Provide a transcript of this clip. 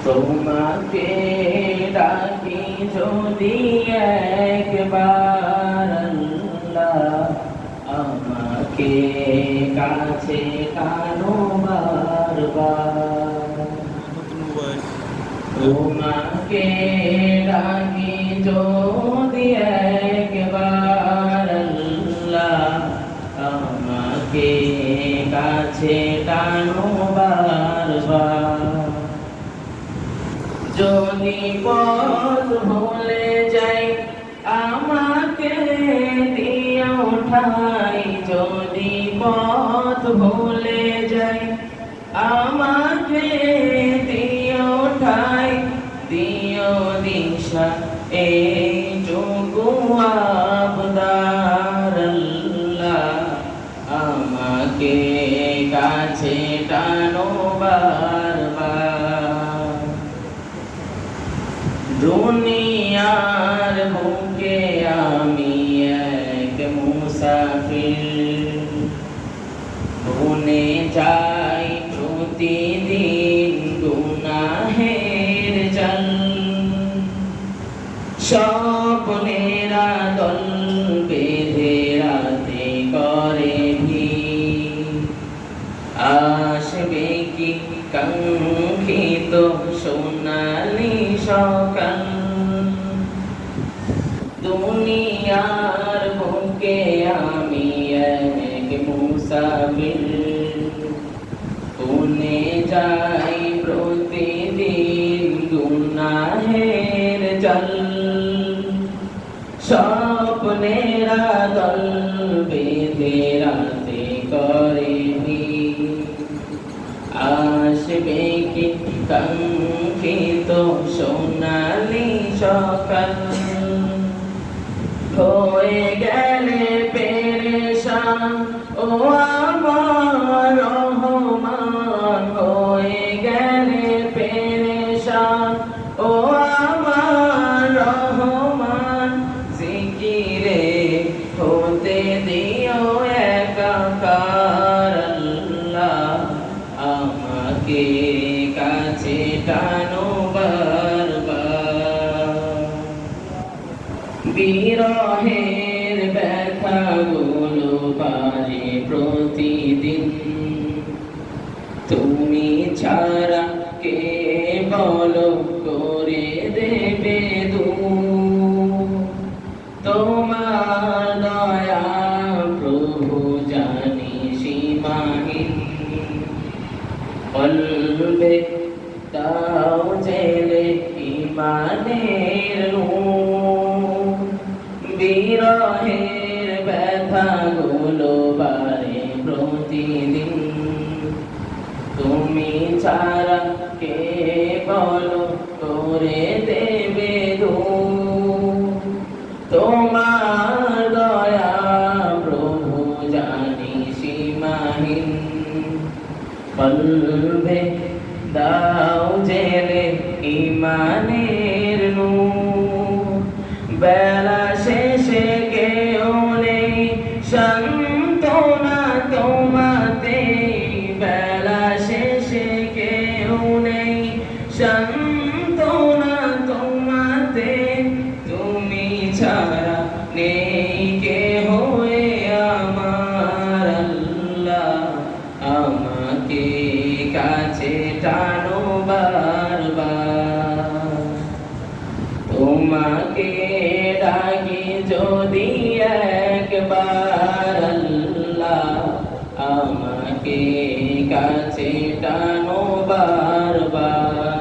তোমাকে ডাকি যদি একবার আল্লাহ, আমাকে কাছে টানো বারবার। তোমাকে ডাকি যদি একবার আল্লাহ, আমাকে কাছে টানো বারবার। যদি পথ ভুলে যাই আমাকে দিও ঠাই, যদি পথ ভুলে যাই আমাকে দিও ঠাই, দিও দিশা এইটুকু আবদার আল্লাহ, আমাকে কাছে টানো বারবার। দুনিয়ার বুকে আমি এক মুসাফির, বনে যাই প্রতিদিন গুনাহের জাল। স্বপ্নেরা দল বেঁধে রাতে করে ভিড়, আসবে কি কাঙ্ক্ষিত সোনালি সকাল। দুনিয়ার বুকে আমি এক মুসাফির, বনে যাই প্রতিদিন গুনাহের জাল। স্বপ্নেরা দল বেঁধে রাতে করে ভিড়, আসবে কি কাঙ্ক্ষিত সোনালি সকাল। হয়ে গেলে পেরেশান ও আমার রহমান, হয়ে গেলে পেরেশান ও আমার রহমান। জিকিরে হতে দিও একাকার আল্লাহ, আমাকে কাছে টানো বারবার। বিরহের ব্যথাগুলো পারে প্রতিদিন, তুমি ছাড়া কে বলো করে দেবে দূর। তোমার দয়া প্রভু জানি সীমাহীন, কলবে দাও জেলে ইমানের নূর। বিরহের ব্যথাগুলো বারে প্রতিদিন, তুমি ছাড়া কে বলো করে দেবে দূর। তোমার দয়া প্রভু জানি সীমাহীন, কলবে দাও জেলে ইমানের নূর। বেলা শেষে কেউ নেই সান্ত্বনা তোমাতে, বেলা শেষে কেউ নেই সান্ত্বনা তোমাতে। তুমি ছাড়া নেই কেহ আমার আল্লাহ, আমাকে কাছে টানো বারবার। তোমাকে ডাকি যদি একবার আল্লাহ, আমাকে কাছে টানো বারবার।